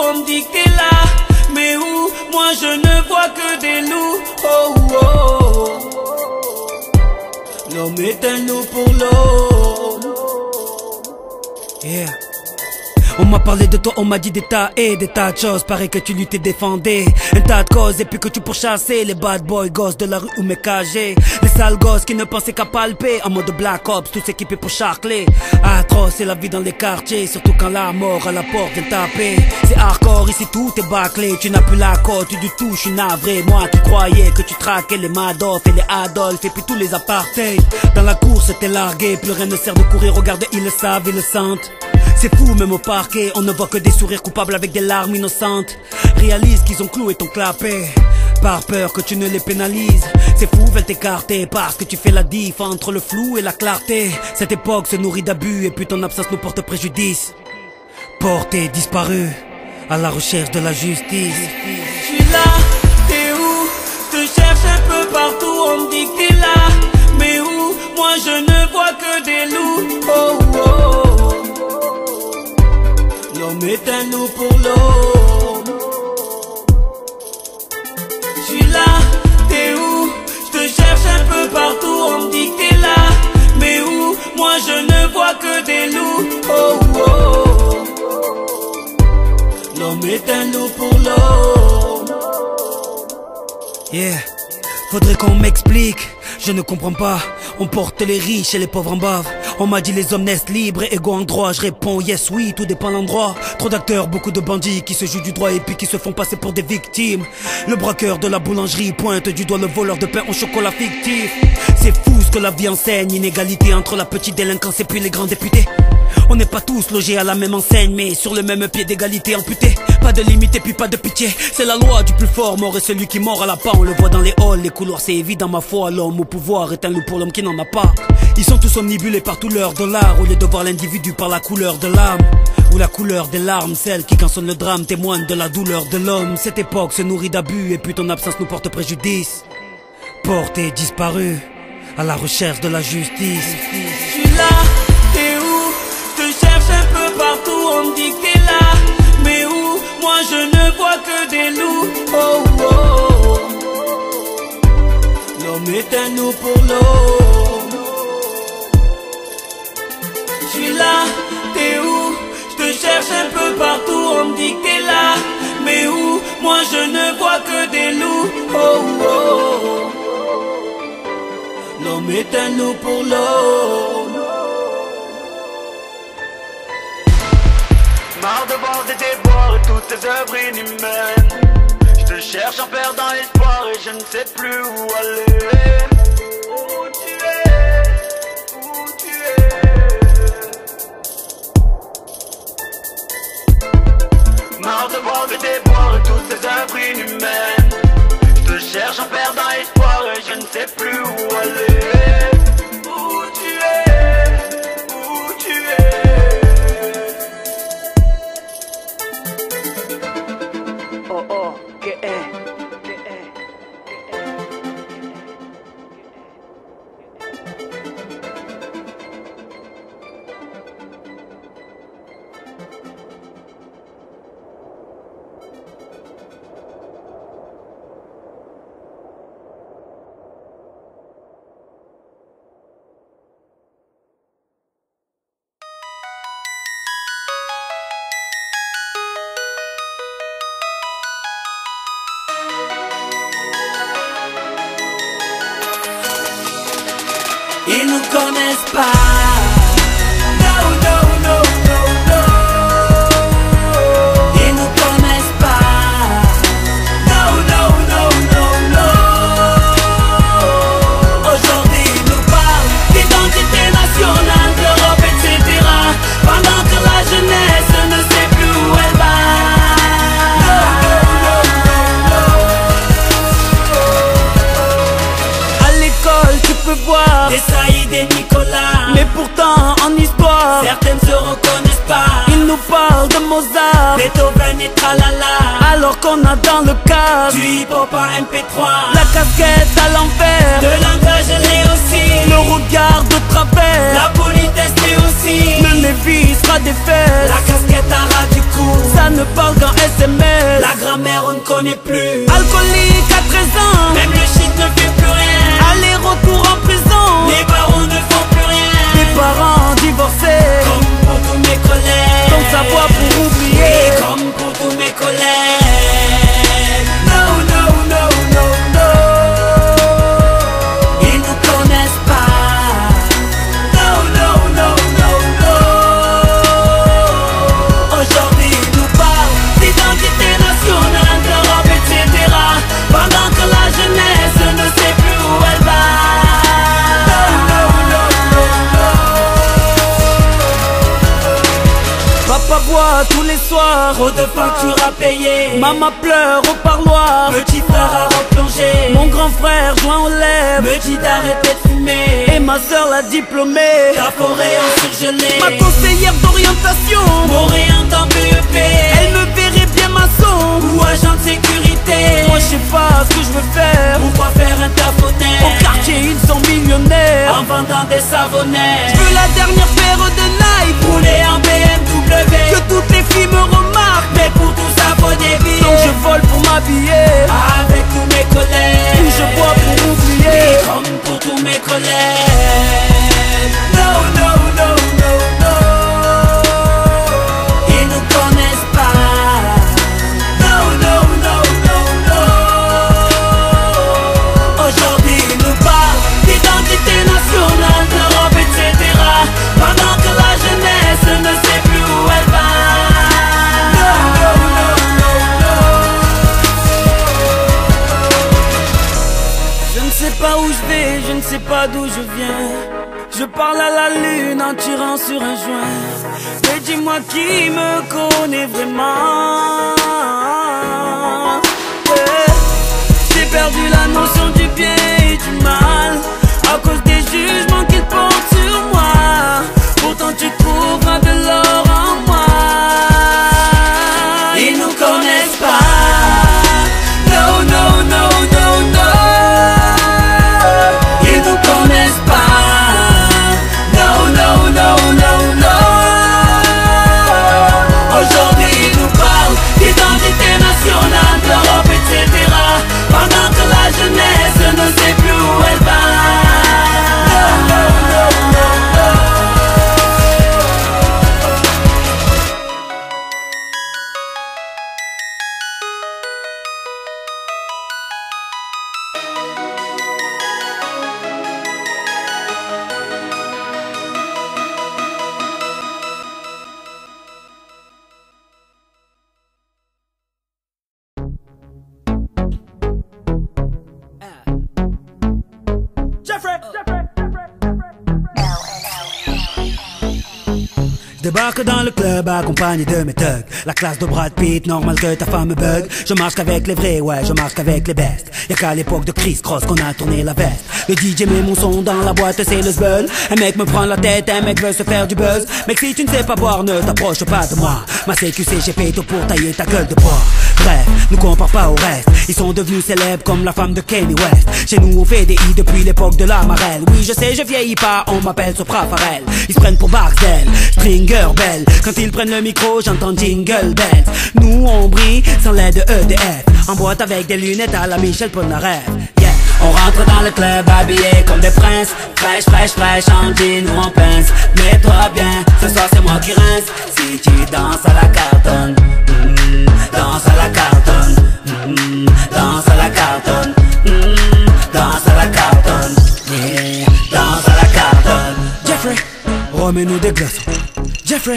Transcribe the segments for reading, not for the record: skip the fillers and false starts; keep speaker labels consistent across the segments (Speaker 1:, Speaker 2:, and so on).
Speaker 1: on me dit que t'es là. Mais où? Moi je ne vois que des loups. Oh oh. L'homme est un loup pour l'homme.
Speaker 2: Yeah. On m'a parlé de toi, on m'a dit des tas et des tas de choses. Paraît que tu luttais, défendais un tas de causes. Et puis que tu pourchassais les bad boys gosses de la rue ou mes cagés. Les sales gosses qui ne pensaient qu'à palper. En mode Black Ops, tous équipés pour charcler. Atroce, c'est la vie dans les quartiers. Surtout quand la mort à la porte vient taper. C'est hardcore, ici tout est bâclé. Tu n'as plus la côte du tout, je suis navré. Moi qui croyais que tu traquais les Madoff et les Adolphe. Et puis tous les apartheid. Dans la course t'es largué, plus rien ne sert de courir. Regarde, ils le savent, ils le sentent. C'est fou, même au parquet, on ne voit que des sourires coupables avec des larmes innocentes. Réalise qu'ils ont cloué ton clapet, par peur que tu ne les pénalises. C'est fou, veulent t'écarter, parce que tu fais la diff entre le flou et la clarté. Cette époque se nourrit d'abus, et puis ton absence nous porte préjudice. Porté, disparu, à la recherche de la justice.
Speaker 1: Je suis là, t'es où? Je te cherche un peu partout, on me dit que t'es là. Mais où? Moi je ne vois que des loups. Oh oh. L'homme est un loup pour l'homme. Je suis là, t'es où? Je te cherche un peu partout, on me dit que t'es là. Mais où? Moi je ne vois que des loups. Oh oh. L'homme est un loup pour l'homme.
Speaker 2: Yeah, faudrait qu'on m'explique. Je ne comprends pas, on porte les riches et les pauvres en bave. On m'a dit les hommes naissent libres et égaux en droit. Je réponds yes oui, tout dépend l'endroit. Trop d'acteurs, beaucoup de bandits qui se jouent du droit et puis qui se font passer pour des victimes. Le braqueur de la boulangerie pointe du doigt le voleur de pain au chocolat fictif. C'est fou ce que la vie enseigne, inégalité entre la petite délinquance et puis les grands députés. On n'est pas tous logés à la même enseigne, mais sur le même pied d'égalité amputé. Pas de limite et puis pas de pitié, c'est la loi du plus fort. Mort est celui qui mord à la part, on le voit dans les halls, les couloirs, c'est évident ma foi. L'homme au pouvoir est un loup pour l'homme qui n'en a pas. Ils sont tous omnibulés par tous leurs dollars, au lieu de voir l'individu par la couleur de l'âme ou la couleur des larmes. Celle qui quand sonne le drame témoigne de la douleur de l'homme. Cette époque se nourrit d'abus et puis ton absence nous porte préjudice. Porté, disparu, à la recherche de la justice.
Speaker 1: Je suis là, t'es où? Je te cherche un peu partout, on me dit que t'es là. Mais où? Moi je ne vois que des loups. Oh oh. L'homme est un loup pour l'homme. Je suis là, t'es où? Je te cherche un peu partout, on me dit que t'es là. Mais où? Moi je ne vois que des loups. Oh oh. L'homme est un loup pour l'homme.
Speaker 3: Marre de voir des déboires et toutes tes œuvres inhumaines. Je te cherche en perdant espoir et je ne sais plus où aller. Où tu es? Où tu es? Marre de voir des déboires et toutes tes œuvres inhumaines. Je te cherche en perdant espoir et je ne sais plus où aller. Où tu es? Où tu es? Oh oh, que est?
Speaker 1: Ils nous connaissent pas. No, no, no, no, no. Ils nous connaissent pas. No, no, no, no, no. Aujourd'hui ils nous parlent d'identité nationale, d'Europe, etc. Pendant que la jeunesse ne sait plus où elle va. À l'école tu peux voir des Saïd et Nicolas, mais pourtant en histoire certaines se reconnaissent pas. Ils nous parlent de Mozart, Beethoven et tralala, alors qu'on a dans le cadre du hip-hop en MP3 la casquette à l'envers, le langage l'est aussi, le regard de travers, la politesse l'est aussi, le Lévi sera défait, la casquette à ras du cou, ça ne parle qu'en SMS. reconnais plus.
Speaker 2: Alcoolique à 13 ans,
Speaker 1: même le shit ne fait plus rien.
Speaker 2: aller-retour en prison,
Speaker 1: Les barons ne font plus rien.
Speaker 2: mes parents divorcés,
Speaker 1: Comme pour tous mes collègues.
Speaker 2: donc ça voix pour oublier.
Speaker 1: Et comme pour tous mes collègues.
Speaker 2: No, no, no, no, no.
Speaker 1: Ils nous connaissent pas.
Speaker 2: No, no, no, no, no.
Speaker 1: Aujourd'hui ils nous parlent d'identité nationale, d'Europe, etc. Pendant que la jeunesse ne sait plus où elle va.
Speaker 2: Papa boit tous les soirs,
Speaker 1: Trop de factures à payer.
Speaker 2: maman pleure au parloir.
Speaker 1: Petit frère a replongé.
Speaker 2: Mon grand frère joint aux lèvres,
Speaker 1: Me dit d'arrêter de fumer.
Speaker 2: et ma soeur la diplômée.
Speaker 1: Ta forêt en surgelé.
Speaker 2: Ma conseillère d'orientation,
Speaker 1: Montréal en BEP.
Speaker 2: elle me verrait bien maçon.
Speaker 1: Ou agent de sécurité.
Speaker 2: Moi je sais pas ce que je veux faire.
Speaker 1: Pourquoi faire un taponnet?
Speaker 2: Au quartier ils sont millionnaires.
Speaker 1: En vendant des savonnets.
Speaker 2: Je veux la dernière paire de Nike,
Speaker 1: Rouler en BMW.
Speaker 2: que toutes les filles me remarquent.
Speaker 1: Mais pour tout ça faut des billets.
Speaker 2: Donc je vole pour m'habiller,
Speaker 1: Avec tous mes collègues.
Speaker 2: puis je bois pour oublier.
Speaker 1: Comme pour tous mes collègues.
Speaker 2: No, no, no, no, no.
Speaker 1: Ils nous connaissent pas.
Speaker 2: No, no, no, no, no.
Speaker 1: Aujourd'hui ils nous parlent d'identité nationale, d'Europe, etc. Pendant que la jeunesse ne sait plus où elle va.
Speaker 2: Je ne sais pas où je vais, je ne sais pas d'où je viens. Je parle à la lune en tirant sur un joint. Mais dis-moi qui me connaît vraiment. Yeah. J'ai perdu la notion du bien et du mal à cause des jugements qu'ils portent sur moi. Pourtant tu trouveras de l'or en moi.
Speaker 1: Ils nous connaissent pas.
Speaker 2: No, no, no, no, no.
Speaker 1: Ils nous connaissent pas.
Speaker 2: No, no, no, no, no.
Speaker 1: Aujourd'hui ils nous parlent d'identité nationale, d'Europe, etc. Pendant que la jeunesse ne sait plus où elle va.
Speaker 2: Je débarque dans le club accompagné de mes thugs. La classe de Brad Pitt, normal que ta femme me bug. Je marche qu'avec les vrais, ouais, je marche qu'avec les bestes. Y'a qu'à l'époque de Chris Cross qu'on a tourné la veste. Le DJ met mon son dans la boîte, c'est le zbeul. Un mec me prend la tête, un mec veut se faire du buzz. Mec, si tu ne sais pas boire, ne t'approche pas de moi. Ma CQC, j'ai fait tout pour tailler ta gueule de bois. Bref, nous compare pas au reste. Ils sont devenus célèbres comme la femme de Kanye West. Chez nous on fait des i depuis l'époque de la marelle. Oui je sais je vieillis pas, on m'appelle Sopra Farel. Ils se prennent pour Barcel, Stringer Bell. Quand ils prennent le micro j'entends Jingle Bells. Nous on brille sans l'aide de EDF. En boîte avec des lunettes à la Michel Polnareff. Yeah.
Speaker 1: On rentre dans le club habillé comme des princes. Fraîche, fraîche, fraîche, en jean ou en pince. Mets-toi bien, ce soir c'est moi qui rince. Si tu danses à la cartonne, danse à la cartonne, danse à la cartonne, danse à la cartonne, yeah, danse à la cartonne.
Speaker 2: Jeffrey, remets-nous des glaçons. Jeffrey,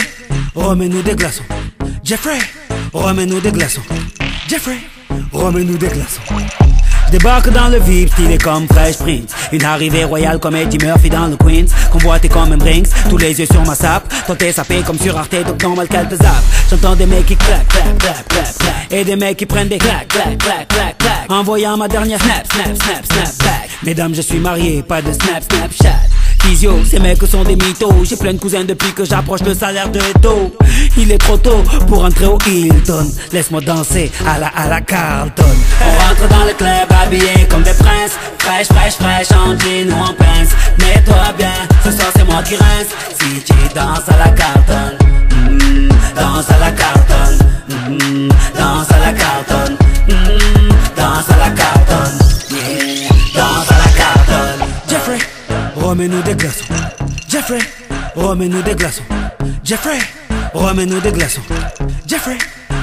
Speaker 2: remets-nous des glaçons. Jeffrey, remets-nous des glaçons. Jeffrey, remets-nous des glaçons. Débarque dans le VIP, stylé comme Fresh Prince. Une arrivée royale comme Eddie Murphy dans le Queens. Convoité comme un Brinks, tous les yeux sur ma sape. Toi t'es sapé comme sur Arte, donc normal qu'elle te zappe. J'entends des mecs qui claquent, claquent, claquent, claquent, claquent. Et des mecs qui prennent des claques, claques, claques, claques, claques. Envoyant ma dernière snap, snap, snap, snap, back. Mesdames, je suis marié, pas de snap, snapchat. Physio, ces mecs sont des mythos. J'ai plein de cousins depuis que j'approche le salaire de Eto. Il est trop tôt pour entrer au Hilton. Laisse-moi danser à la Carlton.
Speaker 1: On rentre dans le club habillé comme des princes. Fraîche, fraîche, fraîche, en jean ou en pince. Mets-toi bien, ce soir c'est moi qui rince. Si tu danses à la Carlton, danse à la Carlton, danse à la Carlton,
Speaker 2: remets-nous des glaçons. Jeffrey, remets-nous des glaçons. Jeffrey, remets-nous des glaçons. Jeffrey,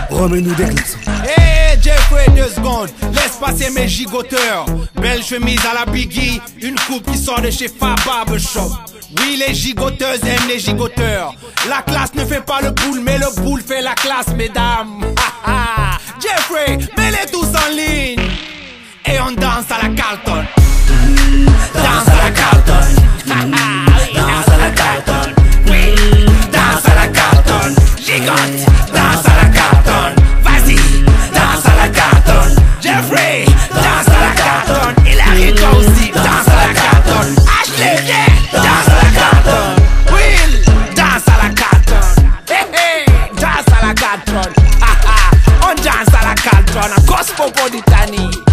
Speaker 2: remets-nous des glaçons.
Speaker 4: Hey Jeffrey, 2 secondes, laisse passer mes gigoteurs. Belle chemise à la Biggie, une coupe qui sort de chez Fab Barbershop. Oui, les gigoteuses aiment les gigoteurs. La classe ne fait pas le boule, mais le boule fait la classe, mesdames. Jeffrey, mets-les tous en ligne. Et on danse à la Carlton. Danse à la Carlton. Danse à la Carlton. Oui, danse à la Carlton. Gigote, danse à la Carlton. Vas-y, danse à la Carlton. Jeffrey, danse à la Carlton. Hilary, toi aussi, danse à la Carlton. Ashley, viens, danse à la Carlton. Will, danse à la Carlton. Hey, hey, danse à la Carlton. On danse à la Carlton. Cosmopolitanie.